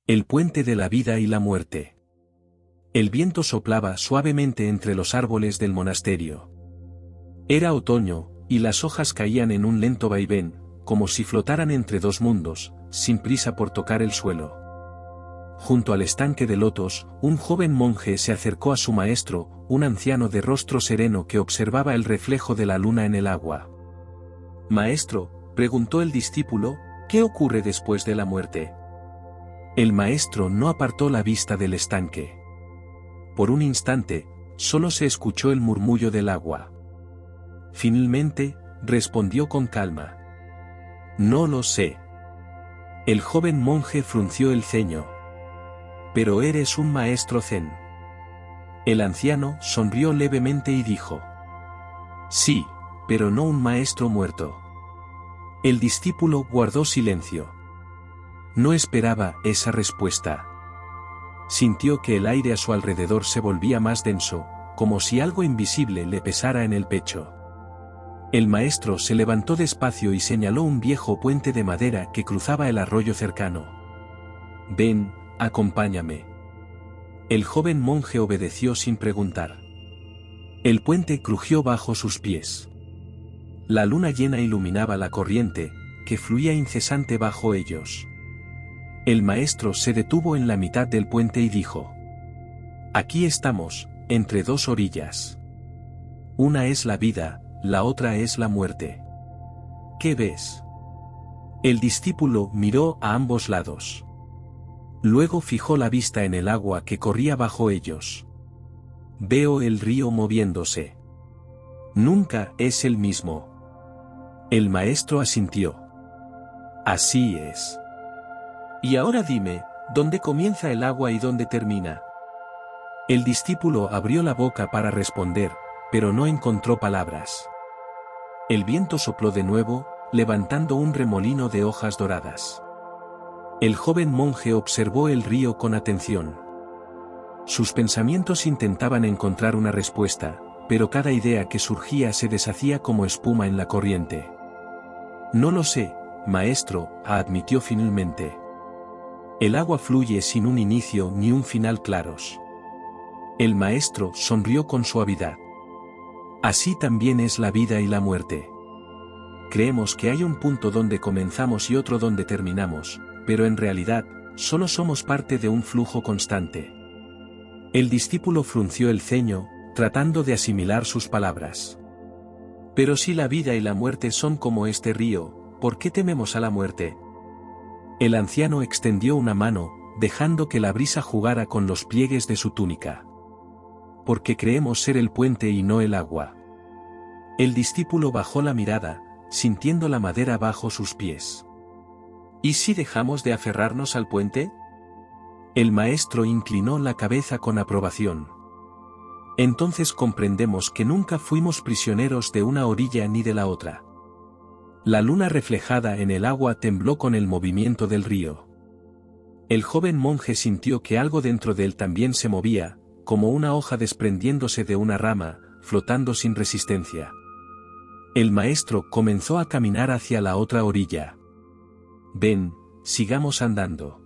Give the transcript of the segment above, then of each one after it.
El puente de la vida y la muerte. El viento soplaba suavemente entre los árboles del monasterio. Era otoño, y las hojas caían en un lento vaivén, como si flotaran entre dos mundos, sin prisa por tocar el suelo. Junto al estanque de lotos, un joven monje se acercó a su maestro, un anciano de rostro sereno que observaba el reflejo de la luna en el agua. «Maestro», preguntó el discípulo, «¿qué ocurre después de la muerte?». El maestro no apartó la vista del estanque. Por un instante, solo se escuchó el murmullo del agua. Finalmente, respondió con calma. «No lo sé». El joven monje frunció el ceño. «Pero eres un maestro zen». El anciano sonrió levemente y dijo. «Sí, pero no un maestro muerto». El discípulo guardó silencio. No esperaba esa respuesta. Sintió que el aire a su alrededor se volvía más denso, como si algo invisible le pesara en el pecho. El maestro se levantó despacio y señaló un viejo puente de madera que cruzaba el arroyo cercano. «Ven, acompáñame». El joven monje obedeció sin preguntar. El puente crujió bajo sus pies. La luna llena iluminaba la corriente, que fluía incesante bajo ellos. El maestro se detuvo en la mitad del puente y dijo: «Aquí estamos, entre dos orillas. Una es la vida, la otra es la muerte. ¿Qué ves?». El discípulo miró a ambos lados. Luego fijó la vista en el agua que corría bajo ellos. «Veo el río moviéndose. Nunca es el mismo». El maestro asintió. «Así es. Y ahora dime, ¿dónde comienza el agua y dónde termina?». El discípulo abrió la boca para responder, pero no encontró palabras. El viento sopló de nuevo, levantando un remolino de hojas doradas. El joven monje observó el río con atención. Sus pensamientos intentaban encontrar una respuesta, pero cada idea que surgía se deshacía como espuma en la corriente. «No lo sé, maestro», admitió finalmente. «El agua fluye sin un inicio ni un final claros». El maestro sonrió con suavidad. «Así también es la vida y la muerte. Creemos que hay un punto donde comenzamos y otro donde terminamos, pero en realidad, solo somos parte de un flujo constante». El discípulo frunció el ceño, tratando de asimilar sus palabras. «Pero si la vida y la muerte son como este río, ¿por qué tememos a la muerte?». El anciano extendió una mano, dejando que la brisa jugara con los pliegues de su túnica. «Porque creemos ser el puente y no el agua». El discípulo bajó la mirada, sintiendo la madera bajo sus pies. «¿Y si dejamos de aferrarnos al puente?». El maestro inclinó la cabeza con aprobación. «Entonces comprendemos que nunca fuimos prisioneros de una orilla ni de la otra». La luna reflejada en el agua tembló con el movimiento del río. El joven monje sintió que algo dentro de él también se movía, como una hoja desprendiéndose de una rama, flotando sin resistencia. El maestro comenzó a caminar hacia la otra orilla. «Ven, sigamos andando».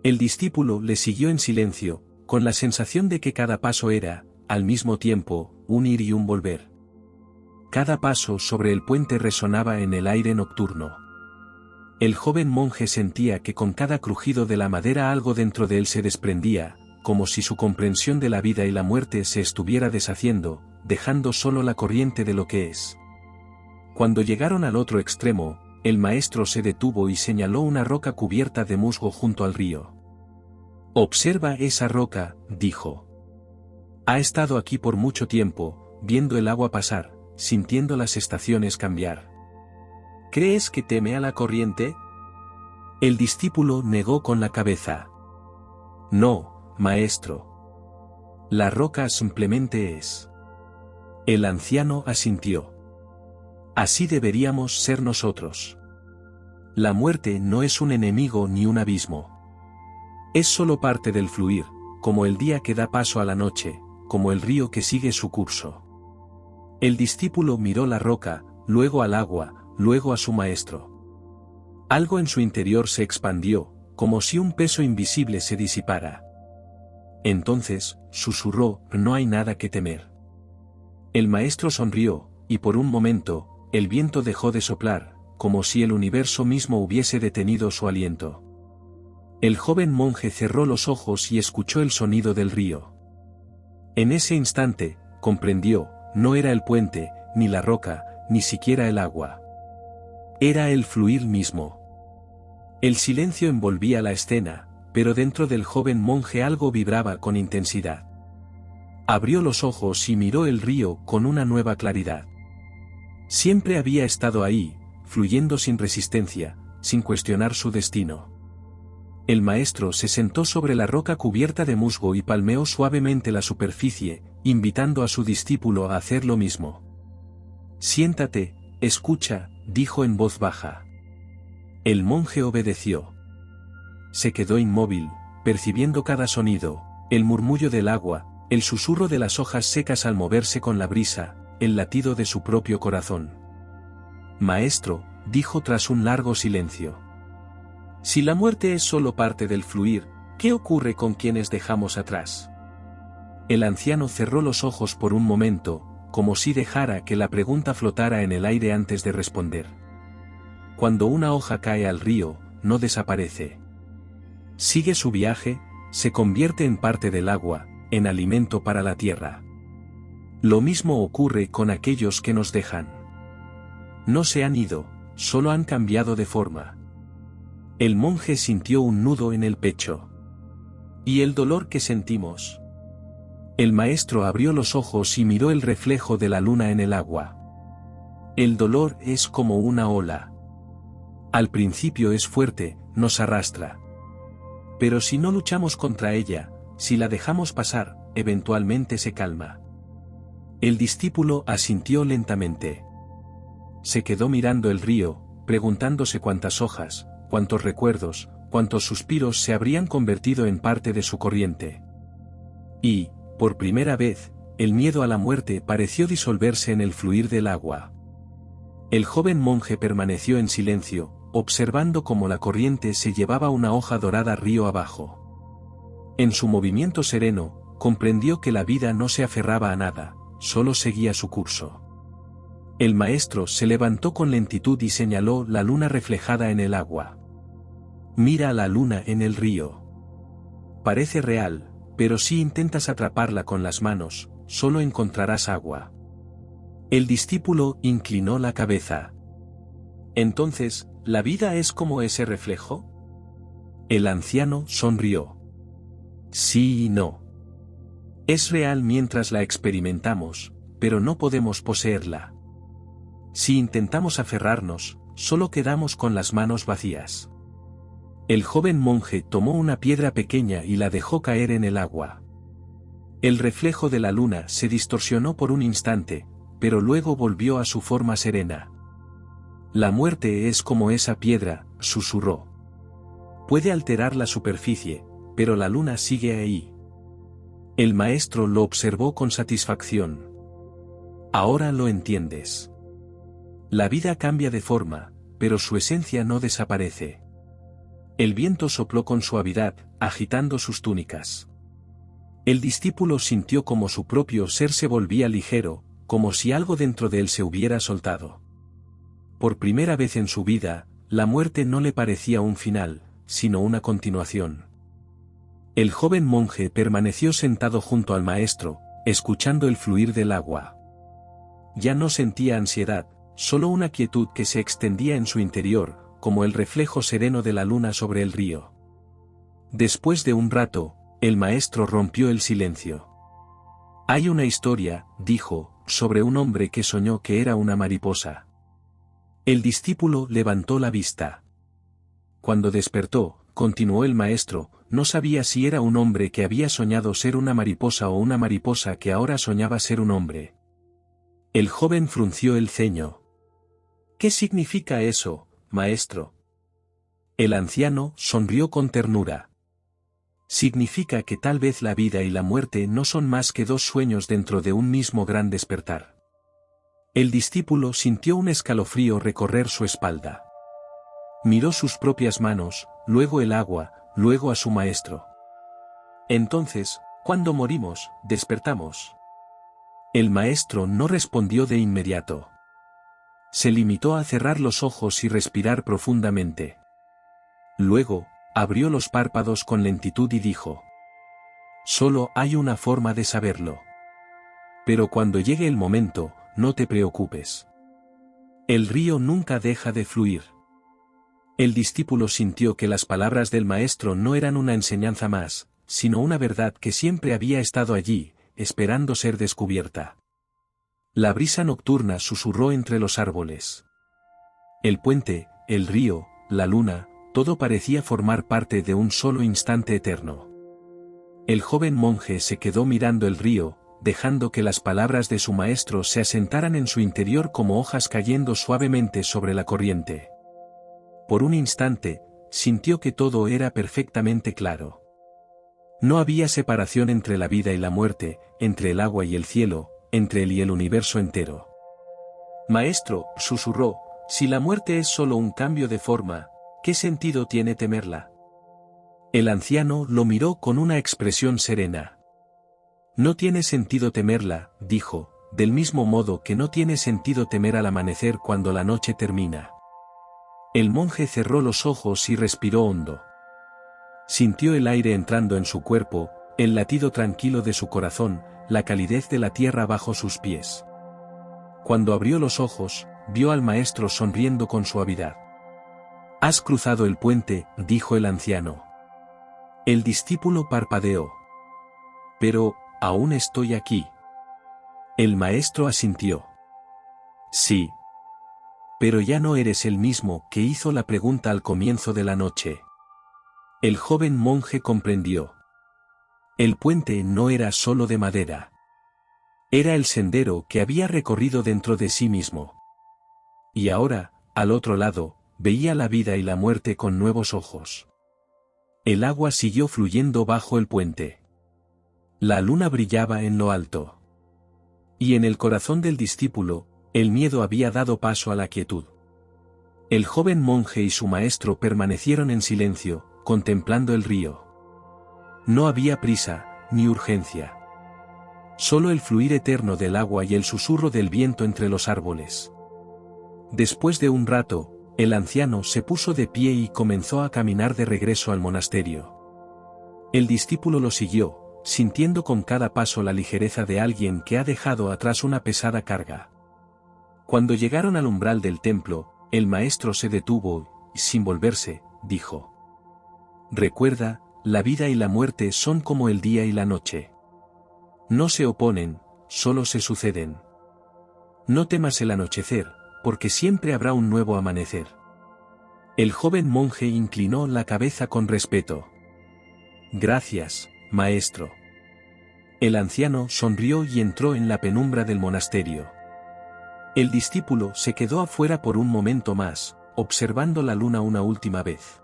El discípulo le siguió en silencio, con la sensación de que cada paso era, al mismo tiempo, un ir y un volver. Cada paso sobre el puente resonaba en el aire nocturno. El joven monje sentía que con cada crujido de la madera algo dentro de él se desprendía, como si su comprensión de la vida y la muerte se estuviera deshaciendo, dejando solo la corriente de lo que es. Cuando llegaron al otro extremo, el maestro se detuvo y señaló una roca cubierta de musgo junto al río. «Observa esa roca», dijo. «Ha estado aquí por mucho tiempo, viendo el agua pasar, sintiendo las estaciones cambiar. ¿Crees que teme a la corriente?». El discípulo negó con la cabeza. «No, maestro. La roca simplemente es». El anciano asintió. «Así deberíamos ser nosotros. La muerte no es un enemigo ni un abismo. Es solo parte del fluir, como el día que da paso a la noche, como el río que sigue su curso». El discípulo miró la roca, luego al agua, luego a su maestro. Algo en su interior se expandió, como si un peso invisible se disipara. Entonces, susurró, no hay nada que temer. El maestro sonrió, y por un momento, el viento dejó de soplar, como si el universo mismo hubiese detenido su aliento. El joven monje cerró los ojos y escuchó el sonido del río. En ese instante, comprendió, no era el puente, ni la roca, ni siquiera el agua. Era el fluir mismo. El silencio envolvía la escena, pero dentro del joven monje algo vibraba con intensidad. Abrió los ojos y miró el río con una nueva claridad. Siempre había estado ahí, fluyendo sin resistencia, sin cuestionar su destino. El maestro se sentó sobre la roca cubierta de musgo y palmeó suavemente la superficie, invitando a su discípulo a hacer lo mismo. Siéntate, escucha, dijo en voz baja. El monje obedeció. Se quedó inmóvil, percibiendo cada sonido, el murmullo del agua, el susurro de las hojas secas al moverse con la brisa, el latido de su propio corazón. Maestro, dijo tras un largo silencio. Si la muerte es solo parte del fluir, ¿qué ocurre con quienes dejamos atrás? El anciano cerró los ojos por un momento, como si dejara que la pregunta flotara en el aire antes de responder. Cuando una hoja cae al río, no desaparece. Sigue su viaje, se convierte en parte del agua, en alimento para la tierra. Lo mismo ocurre con aquellos que nos dejan. No se han ido, solo han cambiado de forma. El monje sintió un nudo en el pecho. ¿Y el dolor que sentimos? El maestro abrió los ojos y miró el reflejo de la luna en el agua. El dolor es como una ola. Al principio es fuerte, nos arrastra. Pero si no luchamos contra ella, si la dejamos pasar, eventualmente se calma. El discípulo asintió lentamente. Se quedó mirando el río, preguntándose cuántas hojas, cuántos recuerdos, cuántos suspiros se habrían convertido en parte de su corriente. Y, por primera vez, el miedo a la muerte pareció disolverse en el fluir del agua. El joven monje permaneció en silencio, observando cómo la corriente se llevaba una hoja dorada río abajo. En su movimiento sereno, comprendió que la vida no se aferraba a nada, solo seguía su curso. El maestro se levantó con lentitud y señaló la luna reflejada en el agua. Mira la luna en el río. Parece real, pero si intentas atraparla con las manos, solo encontrarás agua. El discípulo inclinó la cabeza. Entonces, ¿la vida es como ese reflejo? El anciano sonrió. Sí y no. Es real mientras la experimentamos, pero no podemos poseerla. Si intentamos aferrarnos, solo quedamos con las manos vacías. El joven monje tomó una piedra pequeña y la dejó caer en el agua. El reflejo de la luna se distorsionó por un instante, pero luego volvió a su forma serena. La muerte es como esa piedra, susurró. Puede alterar la superficie, pero la luna sigue ahí. El maestro lo observó con satisfacción. Ahora lo entiendes. La vida cambia de forma, pero su esencia no desaparece. El viento sopló con suavidad, agitando sus túnicas. El discípulo sintió como su propio ser se volvía ligero, como si algo dentro de él se hubiera soltado. Por primera vez en su vida, la muerte no le parecía un final, sino una continuación. El joven monje permaneció sentado junto al maestro, escuchando el fluir del agua. Ya no sentía ansiedad, solo una quietud que se extendía en su interior, como el reflejo sereno de la luna sobre el río. Después de un rato, el maestro rompió el silencio. Hay una historia, dijo, sobre un hombre que soñó que era una mariposa. El discípulo levantó la vista. Cuando despertó, continuó el maestro, no sabía si era un hombre que había soñado ser una mariposa o una mariposa que ahora soñaba ser un hombre. El joven frunció el ceño. ¿Qué significa eso, maestro? El anciano sonrió con ternura. Significa que tal vez la vida y la muerte no son más que dos sueños dentro de un mismo gran despertar. El discípulo sintió un escalofrío recorrer su espalda. Miró sus propias manos, luego el agua, luego a su maestro. Entonces, cuando morimos, despertamos. El maestro no respondió de inmediato. Se limitó a cerrar los ojos y respirar profundamente. Luego, abrió los párpados con lentitud y dijo: solo hay una forma de saberlo. Pero cuando llegue el momento, no te preocupes. El río nunca deja de fluir. El discípulo sintió que las palabras del maestro no eran una enseñanza más, sino una verdad que siempre había estado allí, esperando ser descubierta. La brisa nocturna susurró entre los árboles. El puente, el río, la luna, todo parecía formar parte de un solo instante eterno. El joven monje se quedó mirando el río, dejando que las palabras de su maestro se asentaran en su interior como hojas cayendo suavemente sobre la corriente. Por un instante, sintió que todo era perfectamente claro. No había separación entre la vida y la muerte, entre el agua y el cielo, entre él y el universo entero. Maestro, susurró, si la muerte es solo un cambio de forma, ¿qué sentido tiene temerla? El anciano lo miró con una expresión serena. No tiene sentido temerla, dijo, del mismo modo que no tiene sentido temer al amanecer cuando la noche termina. El monje cerró los ojos y respiró hondo. Sintió el aire entrando en su cuerpo, el latido tranquilo de su corazón, la calidez de la tierra bajo sus pies. Cuando abrió los ojos, vio al maestro sonriendo con suavidad. «Has cruzado el puente», dijo el anciano. El discípulo parpadeó. «Pero, aún estoy aquí». El maestro asintió. «Sí. Pero ya no eres el mismo que hizo la pregunta al comienzo de la noche». El joven monje comprendió. El puente no era solo de madera. Era el sendero que había recorrido dentro de sí mismo. Y ahora, al otro lado, veía la vida y la muerte con nuevos ojos. El agua siguió fluyendo bajo el puente. La luna brillaba en lo alto. Y en el corazón del discípulo, el miedo había dado paso a la quietud. El joven monje y su maestro permanecieron en silencio, contemplando el río. No había prisa, ni urgencia. Solo el fluir eterno del agua y el susurro del viento entre los árboles. Después de un rato, el anciano se puso de pie y comenzó a caminar de regreso al monasterio. El discípulo lo siguió, sintiendo con cada paso la ligereza de alguien que ha dejado atrás una pesada carga. Cuando llegaron al umbral del templo, el maestro se detuvo y, sin volverse, dijo: «Recuerda, la vida y la muerte son como el día y la noche. No se oponen, solo se suceden. No temas el anochecer, porque siempre habrá un nuevo amanecer». El joven monje inclinó la cabeza con respeto. «Gracias, maestro». El anciano sonrió y entró en la penumbra del monasterio. El discípulo se quedó afuera por un momento más, observando la luna una última vez.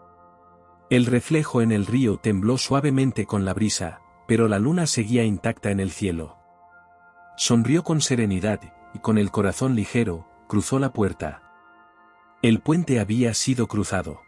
El reflejo en el río tembló suavemente con la brisa, pero la luna seguía intacta en el cielo. Sonrió con serenidad, y con el corazón ligero, cruzó la puerta. El puente había sido cruzado.